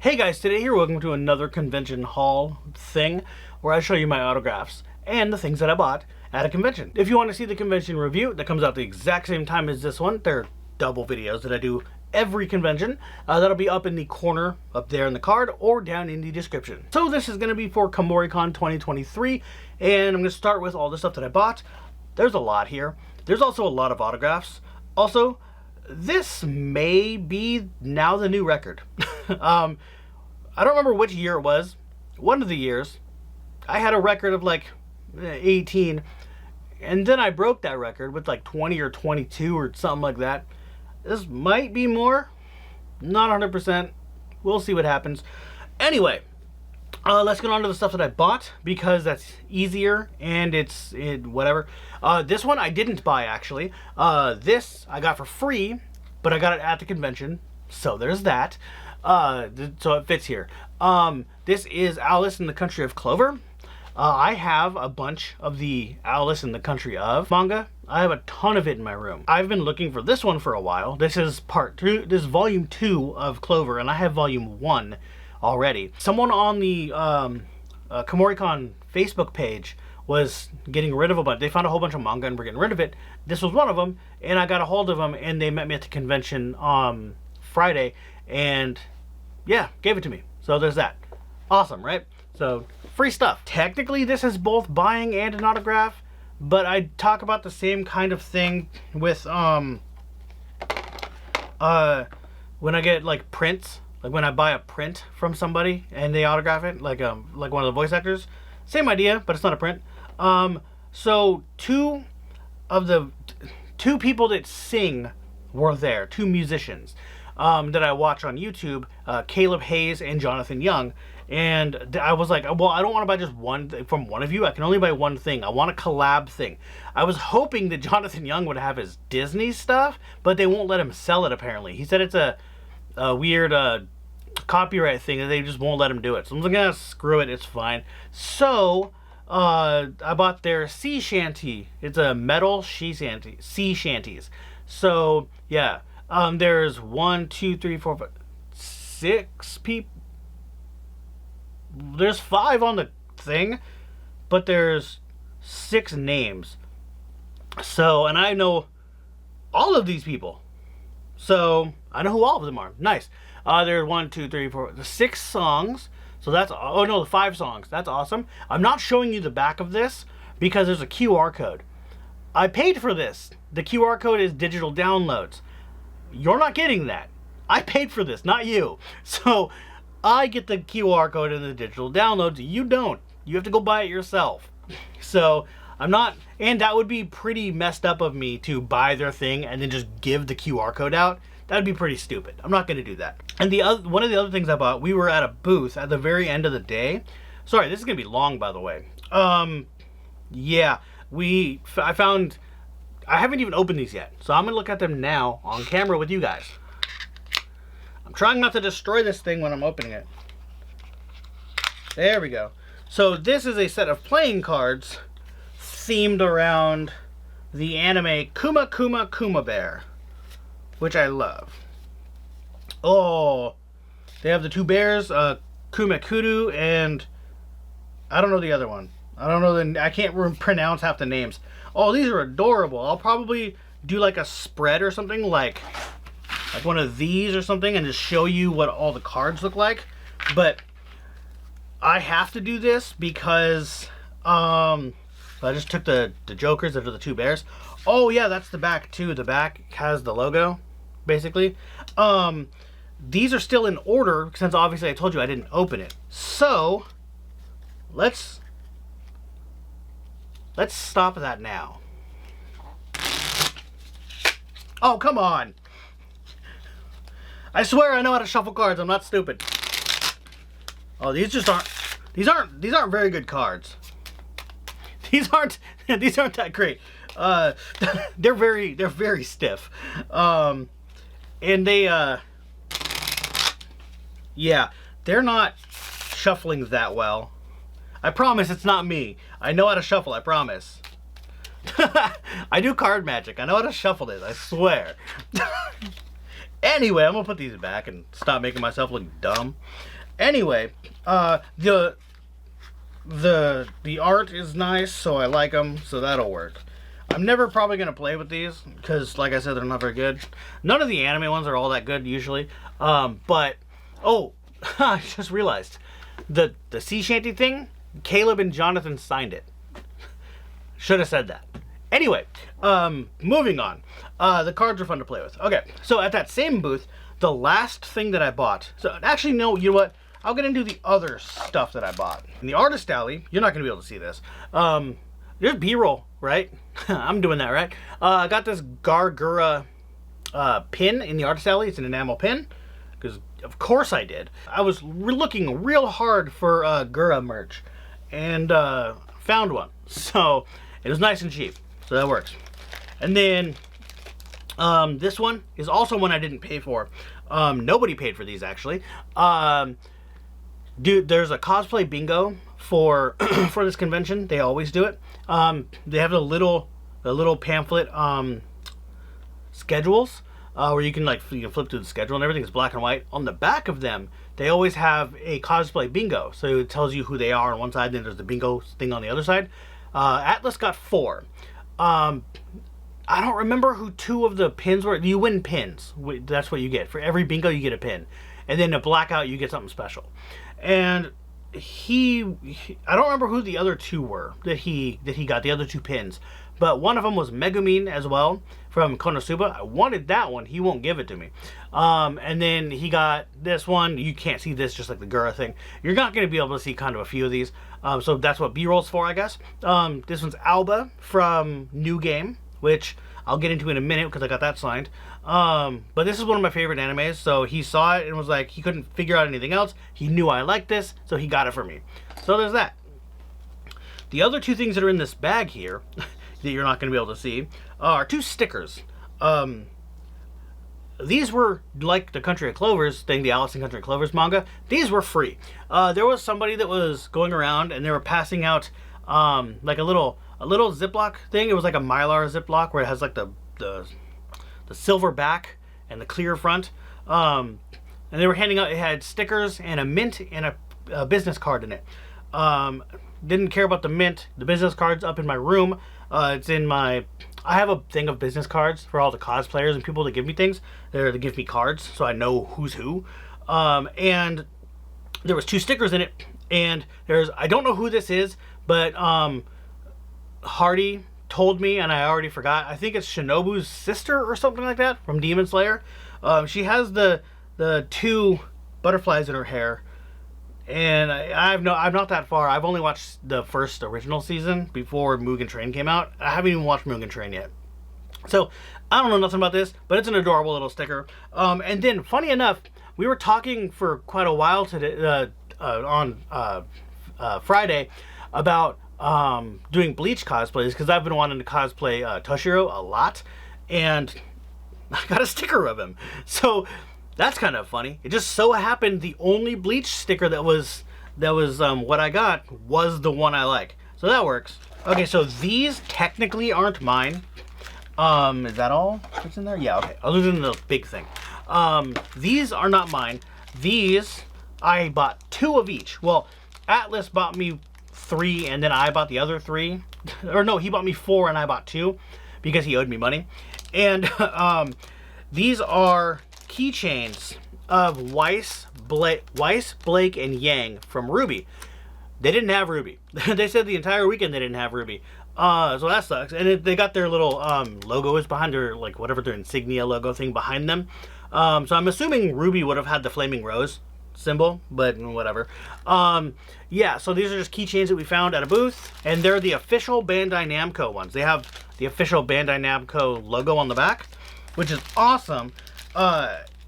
Hey guys, today here, welcome to another convention haul thing where I show you my autographs and the things that I bought at a convention. If you want to see the convention review that comes out the exact same time as this one, they're double videos that I do every convention. That'll be up in the corner up there in the card or down in the description. So this is going to be for Kumoricon 2023, and I'm going to start with all the stuff that I bought. There's a lot here. There's also a lot of autographs. Also, this may be now the new record. I don't remember which year it was. One of the years, I had a record of like 18, and then I broke that record with like 20 or 22 or something like that. This might be more. Not 100%. We'll see what happens. Anyway, let's get on to the stuff that I bought because that's easier and it's whatever. This one I didn't buy actually. This I got for free, but I got it at the convention, so there's that. So it fits here. This is Alice in the Country of Clover. I have a bunch of the Alice in the Country of manga. I have a ton of it in my room. I've been looking for this one for a while. This is part 2, this is volume 2 of Clover, and I have volume 1 already. Someone on the Kumoricon Facebook page was getting rid of a bunch. They found a whole bunch of manga and were getting rid of it. This was one of them, and I got a hold of them, and they met me at the convention on Friday, and yeah, gave it to me. So there's that. Awesome, right? So free stuff. Technically, this is both buying and an autograph, but I talk about the same kind of thing with when I get like prints, like when I buy a print from somebody and they autograph it, like one of the voice actors. Same idea, but it's not a print. So two people that sing were there, two musicians. That I watch on YouTube, Caleb Hayes and Jonathan Young, and I was like, well, I don't want to buy just one from one of you. I can only buy one thing. I want a collab thing. I was hoping that Jonathan Young would have his Disney stuff, but they won't let him sell it apparently. He said it's a weird copyright thing that they just won't let him do it. So I'm like, screw it, it's fine. So I bought their sea shanty. It's a metal sea shanties. So yeah. There's 1, 2, 3, 4, 5, 6 people. There's 5 on the thing, but there's 6 names. So, and I know all of these people. So, I know who all of them are. Nice. There's 1, 2, 3, 4, the 6 songs. So that's, oh no, the 5 songs. That's awesome. I'm not showing you the back of this because there's a QR code. I paid for this. The QR code is digital downloads. You're not getting that. I paid for this, not you. So I get the QR code and the digital downloads. You don't. You have to go buy it yourself. So I'm not, and that would be pretty messed up of me to buy their thing and then just give the QR code out. That'd be pretty stupid. I'm not going to do that. And one of the other things I bought, we were at a booth at the very end of the day. Sorry, this is going to be long, by the way. Yeah, I haven't even opened these yet, so I'm going to look at them now on camera with you guys. I'm trying not to destroy this thing when I'm opening it. There we go. So this is a set of playing cards themed around the anime Kuma Bear, which I love. Oh, they have the 2 bears, Kumekudu, and I don't know the other one. I can't pronounce half the names. Oh, these are adorable. I'll probably do like a spread or something, like one of these or something, and just show you what all the cards look like. But I have to do this because I just took the jokers that are the 2 bears. Oh yeah, that's the back too. The back has the logo, basically. These are still in order since obviously I told you I didn't open it. So let's stop that now. Oh, come on. I swear I know how to shuffle cards. I'm not stupid. Oh, these aren't very good cards. These aren't that great. They're very stiff. And they yeah, they're not shuffling that well. I promise it's not me. I know how to shuffle, I promise. I do card magic. I know how to shuffle this, I swear. Anyway, I'm gonna put these back and stop making myself look dumb. Anyway, the art is nice, so I like them, so that'll work. I'm never probably gonna play with these because, like I said, they're not very good. None of the anime ones are all that good usually. But oh, I just realized the sea shanty thing. Caleb and Jonathan signed it. Should have said that. Anyway, moving on. The cards are fun to play with. Okay, so at that same booth, the last thing that I bought. So actually, no, you know what? I'll get into the other stuff that I bought. In the artist alley, you're not gonna be able to see this. There's B-roll, right? I'm doing that, right? I got this Gargura pin in the artist alley. It's an enamel pin, because of course I did. I was looking real hard for Gura merch, and found one. So it was nice and cheap, so that works. And then this one is also one I didn't pay for. Nobody paid for these, actually. Dude, there's a cosplay bingo for for this convention. They always do it. They have the little pamphlet schedules where you can flip through the schedule and everything is black and white. On the back of them, they always have a cosplay bingo, so it tells you who they are on one side, then there's the bingo thing on the other side. Atlas got 4. I don't remember who 2 of the pins were. You win pins. That's what you get. For every bingo, you get a pin. And then a blackout, you get something special. And I don't remember who the other 2 were that he got, the other 2 pins. But one of them was Megumin as well, from Konosuba. I wanted that one. He won't give it to me. And then he got this one. You can't see this, just like the Gura thing. You're not going to be able to see kind of a few of these. So that's what B-roll's for, I guess. This one's Alba from New Game, which I'll get into in a minute because I got that signed. But this is one of my favorite animes, so he saw it and was like, he couldn't figure out anything else. He knew I liked this, so he got it for me. So there's that. The other 2 things that are in this bag here that you're not going to be able to see are 2 stickers. These were like the Country of Clovers thing, the Alice in Country of Clovers manga. These were free. There was somebody that was going around and they were passing out like a little Ziploc thing. It was like a Mylar Ziploc where it has like the silver back and the clear front. And they were handing out, it had stickers and a mint and a business card in it. Didn't care about the mint. The business card's up in my room. It's in my... I have a thing of business cards for all the cosplayers and people that give me things. They give me cards so I know who's who. And there was 2 stickers in it. And I don't know who this is, but Hardy told me, and I already forgot. I think it's Shinobu's sister or something like that from Demon Slayer. She has the 2 butterflies in her hair. And I'm not that far. I've only watched the first original season before Mugen Train came out. I haven't even watched Mugen Train yet. So, I don't know nothing about this, but it's an adorable little sticker. And then, funny enough, we were talking for quite a while today, on Friday about doing Bleach cosplays, because I've been wanting to cosplay Toshiro a lot, and I got a sticker of him. So... that's kind of funny. It just so happened the only Bleach sticker that was what I got was the one I like. So that works. Okay, so these technically aren't mine. Is that all that's in there? Yeah, okay. Other than the big thing. These are not mine. These, I bought 2 of each. Well, Atlas bought me 3 and then I bought the other 3. Or no, he bought me 4 and I bought 2 because he owed me money. And these are keychains of Weiss, Blake, and Yang from Ruby. They didn't have Ruby. They said the entire weekend they didn't have Ruby. So that sucks. And they got their little logos behind their, like, whatever their insignia logo thing behind them. So I'm assuming Ruby would have had the flaming rose symbol, but whatever. Yeah, so these are just keychains that we found at a booth, and they're the official Bandai Namco ones. They have the official Bandai Namco logo on the back, which is awesome.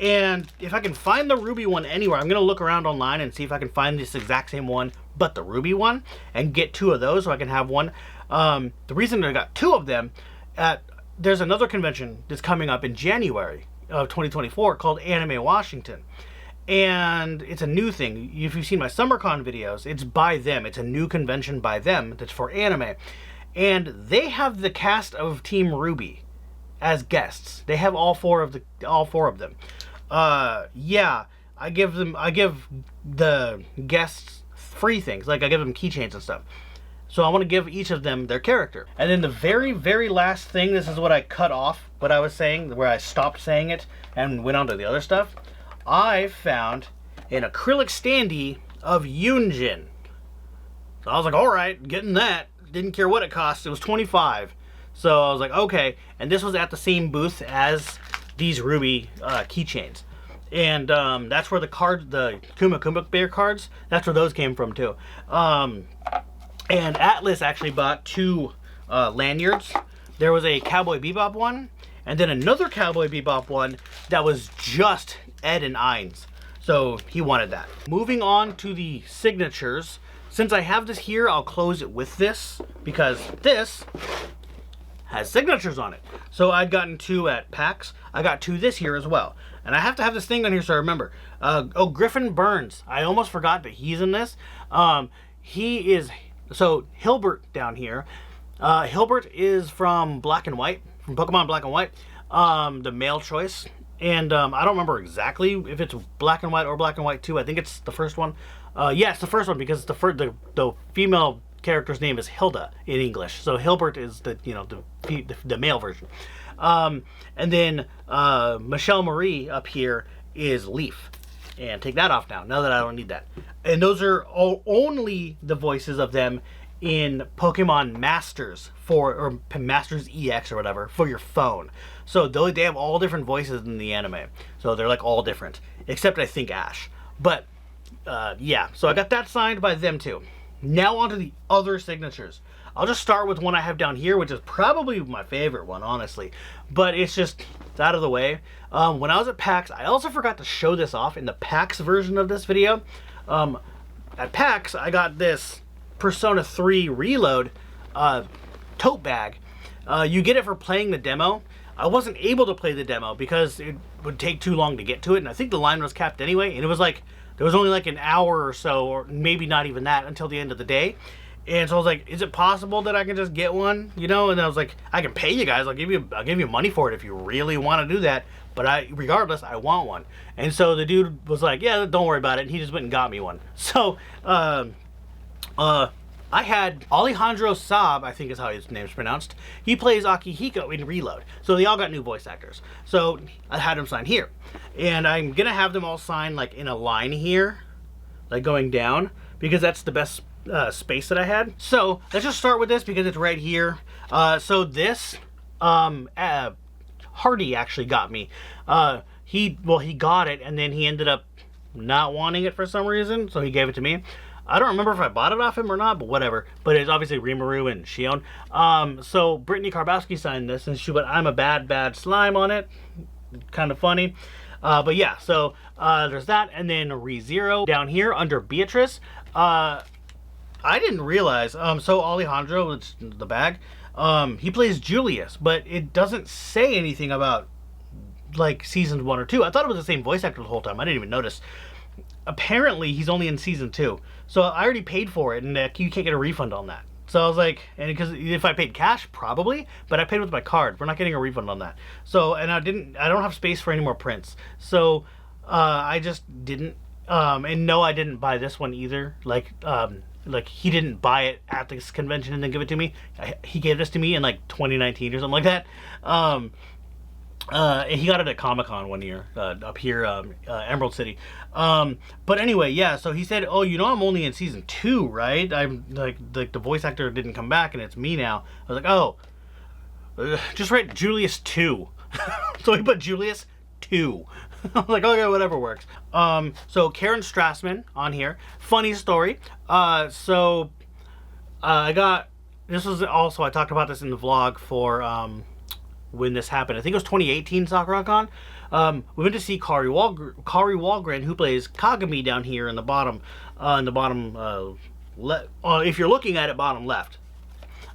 And if I can find the Ruby one anywhere, I'm going to look around online and see if I can find this exact same one, but the Ruby one, and get 2 of those so I can have one. The reason I got 2 of them, there's another convention that's coming up in January of 2024 called Anime Washington. And it's a new thing. If you've seen my SummerCon videos, it's by them. It's a new convention by them that's for anime. And they have the cast of Team Ruby as guests. They have all four of them. Yeah, I give the guests free things, like I give them keychains and stuff. So I want to give each of them their character. And then the very, very last thing, this is what I cut off, what I was saying, where I stopped saying it and went on to the other stuff. I found an acrylic standee of Yunjin. So I was like, all right, getting that. Didn't care what it cost. It was $25. So I was like, okay. And this was at the same booth as these ruby keychains. And that's where the Kumoricon bear cards, that's where those came from too. And Atlas actually bought 2 lanyards. There was a Cowboy Bebop one, and then another Cowboy Bebop one that was just Ed and Ain's. So he wanted that. Moving on to the signatures. Since I have this here, I'll close it with this, because this has signatures on it. So I'd gotten 2 at PAX. I got 2 this year as well. And I have to have this thing on here so I remember. Griffin Burns. I almost forgot that he's in this. He is... So, Hilbert down here. Hilbert is from Black and White. From Pokemon Black and White. The male choice. And I don't remember exactly if it's Black and White or Black and White 2. I think it's the first one. Yeah, it's the first one because the female character's name is Hilda in English. So Hilbert is the male version. And then Michelle Marie up here is Leaf. And take that off now that I don't need that. And those are only the voices of them in Pokemon Masters or Masters EX or whatever for your phone. So they have all different voices in the anime. So they're like all different, except I think Ash. But yeah, so I got that signed by them too. Now on to the other signatures. I'll just start with one I have down here, which is probably my favorite one, honestly. But it's out of the way. When I was at PAX, I also forgot to show this off in the PAX version of this video. At PAX, I got this Persona 3 Reload tote bag. You get it for playing the demo. I wasn't able to play the demo because it would take too long to get to it, and I think the line was capped anyway, and it was like, there was only like an hour or so, or maybe not even that, until the end of the day. And so I was like, is it possible that I can just get one? You know, and I was like, I can pay you guys. I'll give you money for it if you really want to do that. But regardless, I want one. And so the dude was like, yeah, don't worry about it. And he just went and got me one. So, I had Alejandro Saab, I think is how his name's pronounced. He plays Akihiko in Reload. So they all got new voice actors. So I had him sign here. And I'm going to have them all sign like in a line here, like going down, because that's the best space that I had. So let's just start with this because it's right here. So this Hardy actually got me. He got it and then he ended up not wanting it for some reason, so he gave it to me. I don't remember if I bought it off him or not, but whatever. But it's obviously Rimuru and Shion. So Brittany Karbowski signed this and she put "I'm a bad slime" on it. Kind of funny. But yeah, so there's that. And then ReZero down here under Beatrice. I didn't realize, so Alejandro, it's the bag, he plays Julius, but it doesn't say anything about, like, seasons 1 or 2. I thought it was the same voice actor the whole time. I didn't even notice. Apparently, he's only in season 2. So I already paid for it, and you can't get a refund on that. So I was like, and because if I paid cash, probably, but I paid with my card. We're not getting a refund on that. So, and I don't have space for any more prints. So, I just didn't, and no, I didn't buy this one either. Like he didn't buy it at this convention and then give it to me. He gave this to me in like 2019 or something like that. He got it at Comic-Con one year up here, Emerald City. But anyway, yeah, so he said, oh, you know, I'm only in season 2, right? I'm like the voice actor didn't come back and it's me now. I was like, oh, just write Julius 2. So he put Julius 2. I was like, okay, whatever works. So Karen Strassman on here. Funny story. So I got, this was also, I talked about this in the vlog for when this happened. I think it was 2018 Sakuracon. We went to see Kari Walgren, who plays Kagami down here in the bottom, if you're looking at it, bottom left.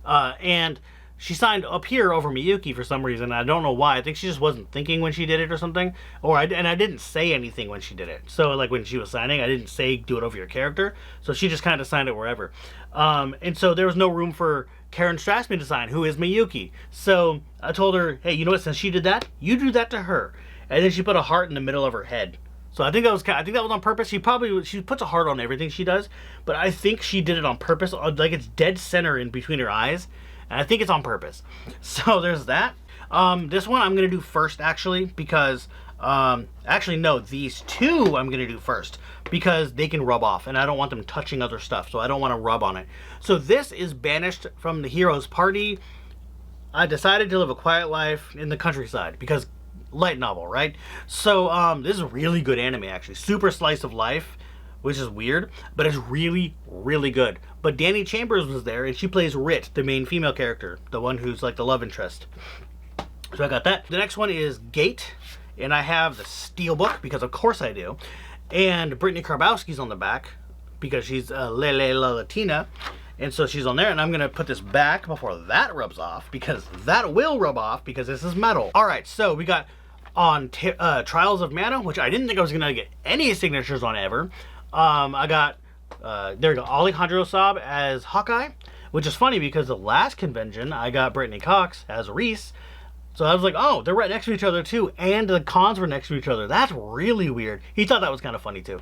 And she signed up here over Miyuki for some reason. I don't know why. I think she just wasn't thinking when she did it or something. And I didn't say anything when she did it. So like when she was signing, I didn't say do it over your character. So she just kind of signed it wherever. And so there was no room for Karen Strassman to sign, who is Miyuki. So I told her, hey, you know what? Since she did that, you do that to her. and then she put a heart in the middle of her head. So I think that was on purpose. She puts a heart on everything she does, but I think she did it on purpose. Like it's dead center in between her eyes, and I think it's on purpose. So there's that. This one I'm gonna do first actually because actually no, these two I'm gonna do first because they can rub off, and I don't want them touching other stuff, so I don't want to rub on it. So this is Banished from the Hero's Party. I decided to live a quiet life in the countryside because light novel, right? So this is a really good anime actually. Super slice of life, which is weird, but it's really, really good. But Danny Chambers was there, and she plays Rit, the main female character, the one who's like the love interest. So I got that. The next one is Gate, and I have the Steelbook because of course I do. And Brittany Karbowski's on the back because she's Lele La Latina. And so she's on there, and I'm gonna put this back before that rubs off because that will rub off because this is metal. All right, so we got on Trials of Mana, which I didn't think I was gonna get any signatures on ever. I got, there we go, Alejandro Saab as Hawkeye, which is funny because the last convention I got Brittany Cox as Reese. So I was like, oh, they're right next to each other too, and the cons were next to each other. That's really weird. He thought that was kind of funny too.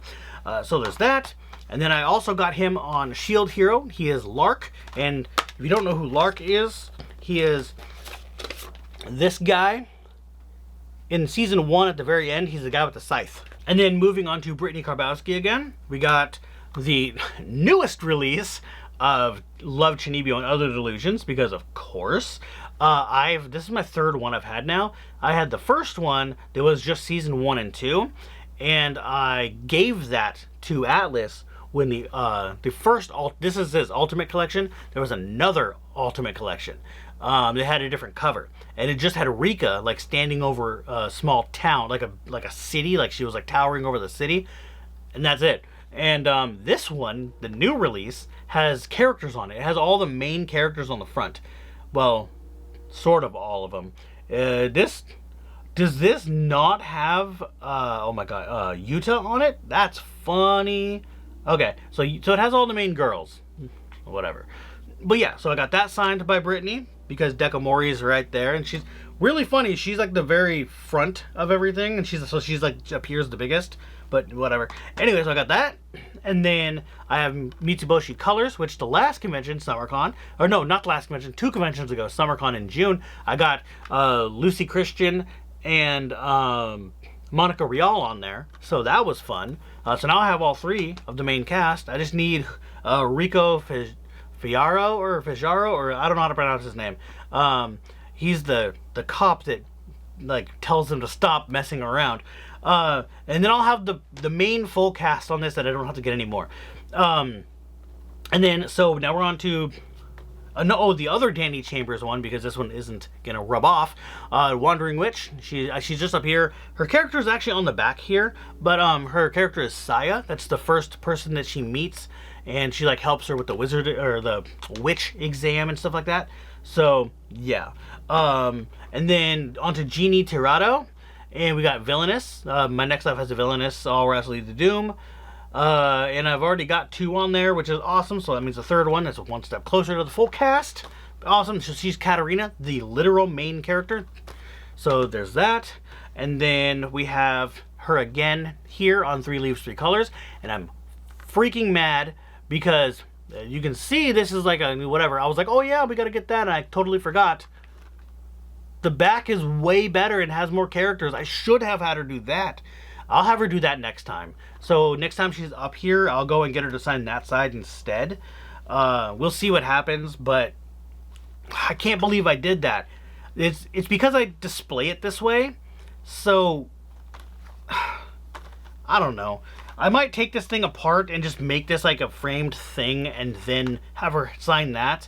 So there's that. And then I also got him on Shield Hero. He is Lark, and if you don't know who Lark is, he is this guy. In season 1 at the very end, he's the guy with the scythe. And then moving on to Brittany Karbowski again, we got the newest release of Love, Chinibyo, and Other Delusions, because of course. This is my third one I've had now. I had the first one that was just season 1 and 2, and I gave that to Atlas when the first, this is his Ultimate Collection. There was another Ultimate Collection. They had a different cover, and it just had Rika like standing over a small town, like a city, like she was like towering over the city, and that's it. And this one, the new release, has characters on it. It has all the main characters on the front. Well, sort of all of them. Does this not have oh my god, Yuta on it? That's funny. Okay, so it has all the main girls, whatever. But yeah, so I got that signed by Brittany because Dekamori is right there, and she's really funny. She's like the very front of everything, and she's like appears the biggest, but whatever. Anyway, so I got that, and then I have Mitsubishi Colors, which the last convention, SummerCon, or no, not the last convention, 2 conventions ago, SummerCon in June, I got Lucy Christian and Monica Rial on there, so that was fun. So now I have all 3 of the main cast. I just need Rico Fijaro, or I don't know how to pronounce his name. He's the cop that like tells them to stop messing around. And then I'll have the main full cast on this that I don't have to get anymore. And then so now we're on to the other Danny Chambers one, because this one isn't gonna rub off. Wandering Witch, she's just up here. Her character is actually on the back here, but her character is Saya. That's the first person that she meets, and she like helps her with the wizard or the witch exam and stuff like that. So yeah. And then onto Genie Tirado, and we got Villainous. My next life has a Villainous, All Rats Lead to Doom. And I've already got 2 on there, which is awesome. So that means the third one is 1 step closer to the full cast. Awesome. So she's Katarina, the literal main character. So there's that. And then we have her again here on 3 Leaves, 3 Colors. And I'm freaking mad because you can see this is like a whatever. I was like, oh yeah, we got to get that. And I totally forgot. The back is way better and has more characters. I should have had her do that. I'll have her do that next time. So next time she's up here, I'll go and get her to sign that side instead. We'll see what happens, but I can't believe I did that. It's because I display it this way. So I don't know. I might take this thing apart and just make this like a framed thing and then have her sign that.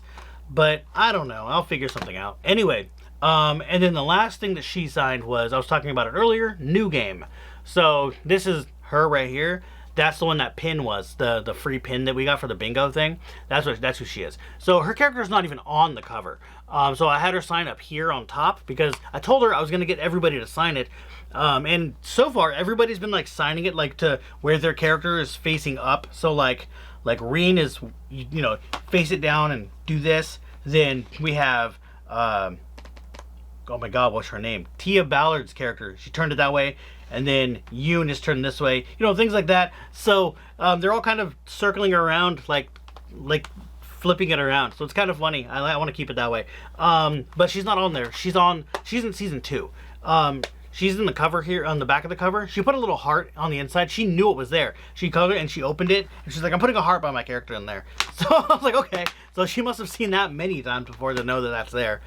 But I don't know. I'll figure something out. Anyway, and then the last thing that she signed was, I was talking about it earlier, New Game. So this is her right here. That's the one that pin was, the free pin that we got for the bingo thing. That's who she is. So her character is not even on the cover. So I had her sign up here on top because I told her I was gonna get everybody to sign it. And so far everybody's been like signing it like to where their character is facing up. So like Reen is, you know, face it down and do this. Then we have oh my god, what's her name? Tia Ballard's character. She turned it that way, and then Yoon is turned this way. You know, things like that. So they're all kind of circling around, like flipping it around. So it's kind of funny. I want to keep it that way. But she's not on there. She's in season 2. She's in the cover here, on the back of the cover. She put a little heart on the inside. She knew it was there. She colored it and she opened it, and she's like, I'm putting a heart by my character in there. So I was like, okay. So she must have seen that many times before to know that that's there.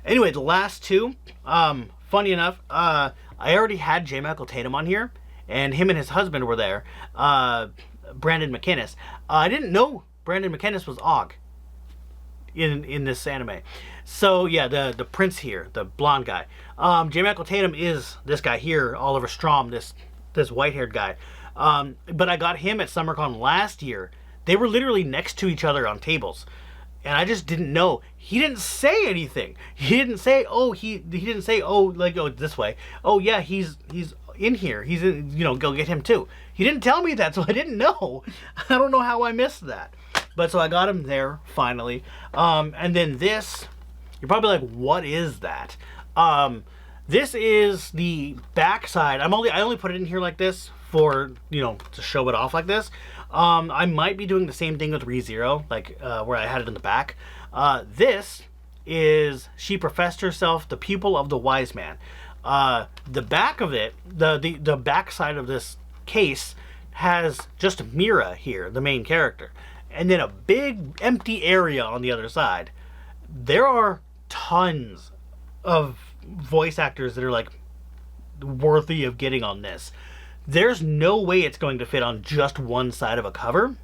Anyway, the last two, funny enough, I already had J. Michael Tatum on here, and him and his husband were there, Brandon McInnes. I didn't know Brandon McInnes was Og in this anime. So yeah, the prince here, the blonde guy. J. Michael Tatum is this guy here, Oliver Strom, this white-haired guy. But I got him at SummerCon last year. They were literally next to each other on tables, and I just didn't know. He didn't say anything. He didn't say, oh, he didn't say, oh, like, oh, this way. Oh yeah, he's in here. He's in, you know, go get him too. He didn't tell me that, so I didn't know. I don't know how I missed that. But so I got him there finally. And then this, you're probably like, what is that? This is the backside. I only put it in here like this for, you know, to show it off like this. I might be doing the same thing with ReZero, like where I had it in the back. This is, she professed herself the pupil of the wise man. The back of it, the back side of this case has just Mira here, the main character, and then a big empty area on the other side. There are tons of voice actors that are like worthy of getting on this. There's no way it's going to fit on just one side of a cover.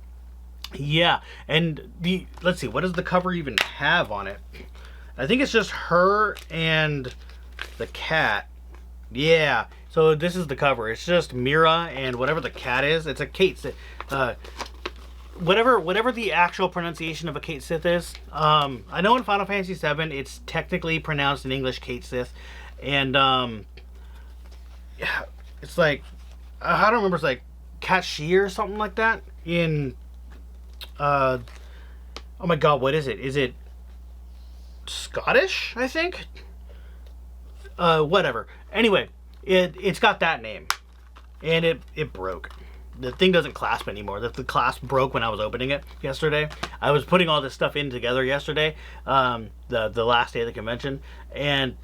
Yeah, and let's see, what does the cover even have on it? I think it's just her and the cat. Yeah, so this is the cover. It's just Mira and whatever the cat is. It's a Kate Sith. Whatever the actual pronunciation of a Kate Sith is. I know in Final Fantasy VII it's technically pronounced in English Kate Sith, and yeah, it's like, I don't remember, it's like Kashi or something like that in oh my god, what is it? Is it Scottish, I think? Whatever. Anyway, it's got that name, and it broke. The thing doesn't clasp anymore. The clasp broke when I was opening it yesterday. I was putting all this stuff in together yesterday, the last day of the convention, and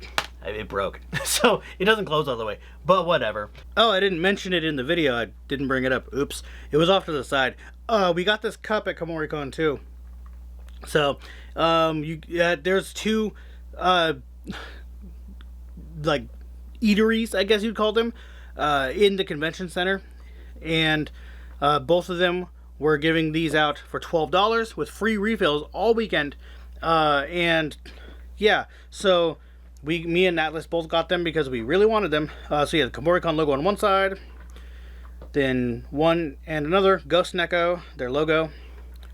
it broke. So it doesn't close all the way, but whatever. Oh, I didn't mention it in the video. I didn't bring it up. Oops. It was off to the side. We got this cup at Kumoricon too. So, there's two, like, eateries, I guess you'd call them, in the convention center. And both of them were giving these out for $12 with free refills all weekend. And yeah, so me and Atlas both got them because we really wanted them. So yeah, the Kumoricon logo on one side, then one and another, Ghost and Echo, their logo,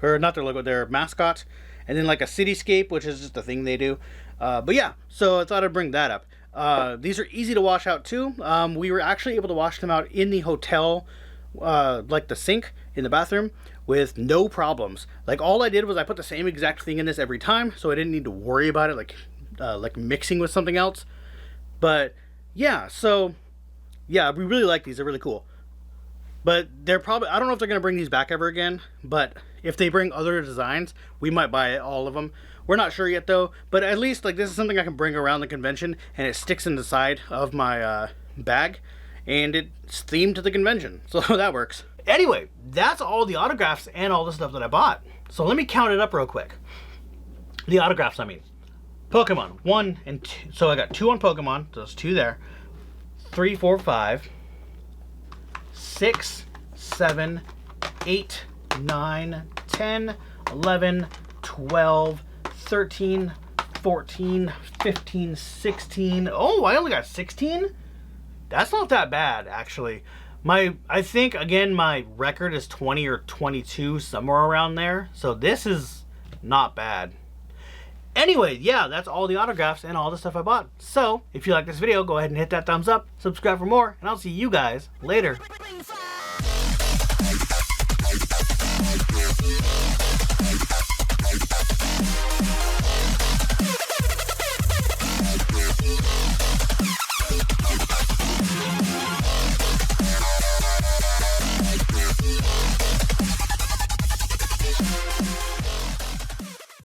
or not their logo, their mascot, and then like a cityscape, which is just a thing they do. But yeah, so I thought I'd bring that up. These are easy to wash out too. We were actually able to wash them out in the hotel, like the sink in the bathroom, with no problems. Like, all I did was I put the same exact thing in this every time, so I didn't need to worry about it like mixing with something else. But yeah, so yeah, we really like these. They're really cool. But they're probably, I don't know if they're going to bring these back ever again, but if they bring other designs, we might buy all of them. We're not sure yet though, but at least like this is something I can bring around the convention, and it sticks in the side of my bag, and it's themed to the convention, so that works. Anyway, that's all the autographs and all the stuff that I bought. So let me count it up real quick. The autographs, I mean. Pokemon, 1 and 2. So I got 2 on Pokemon, so there's 2 there. 3, 4, 5, 6, 7, 8, 9, 10, 11, 12, 13, 14, 15, 16. Oh, I only got 16? That's not that bad, actually. I think, again, my record is 20 or 22, somewhere around there. So this is not bad. Anyway, yeah, that's all the autographs and all the stuff I bought. So, if you like this video, go ahead and hit that thumbs up, subscribe for more, and I'll see you guys later. Bye.